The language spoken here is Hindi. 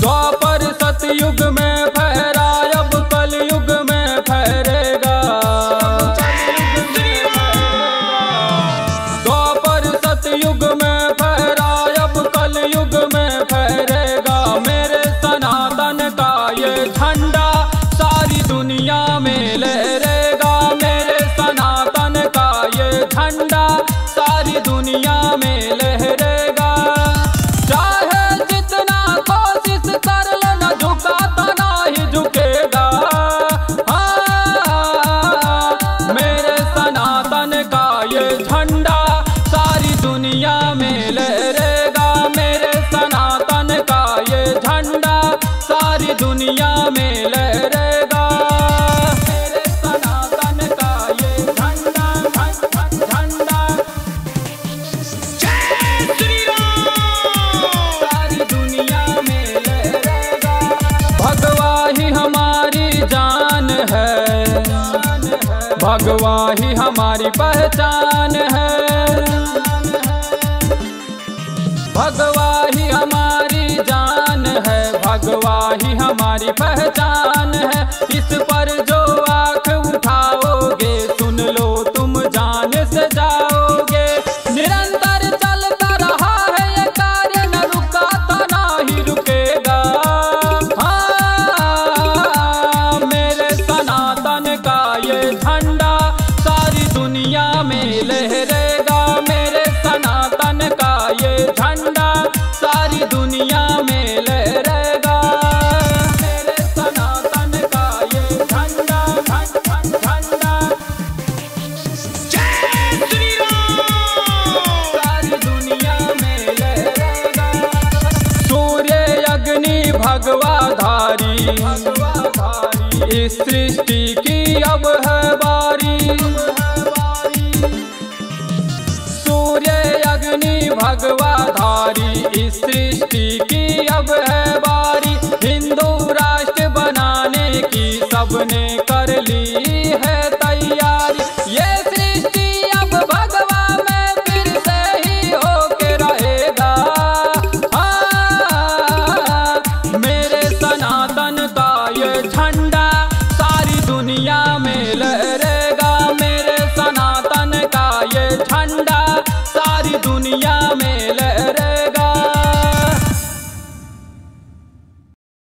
द्वापर सतयुग में फहरा, अब कलयुग में फहरेगा। द्वापर सतयुग में फहरा, अब कलयुग में फहरेगा। मेरे सनातन का ये झंडा सारी दुनिया में लहरेगा। मेरे सनातन का ये झंडा सारी दुनिया में लहरेगा। चाहे जितना कोशिश कर ले, न झुका तो ना ही झुकेगा। मेरे सनातन का ये झंडा सारी दुनिया में लहरेगा। मेरे सनातन का ये झंडा सारी दुनिया में लहरेगा। मेरे सनातन का ये झंडा झंडा सारी दुनिया में लहरेगा। भगवा ही हमारी जान है, भगवा ही हमारी पहचान है। भगवा ही हमारी जान है, भगवा ही हमारी पहचान है। इस पर जो आँख उठाओगे, सुन लो तुम जान से जाओगे। निरंतर चलता रहा है ये कार्य, न रुका तो ना ही रुकेगा। मेरे सनातन का ये झंडा सारी दुनिया में लहरेगा। मेरे सनातन का ये झंडा सारी दुनिया में लहरेगा। मेरे सनातन का ये झंडा झंडा सारी दुनिया में लहरेगा। सूर्य अग्नि भगवा धारी, इस सृष्टि की अब है बारी। सूर्य अग्नि भगवा धारी, इस सृष्टि की अब है बारी। हिंदू राष्ट्र बनाने की सबने कर ली है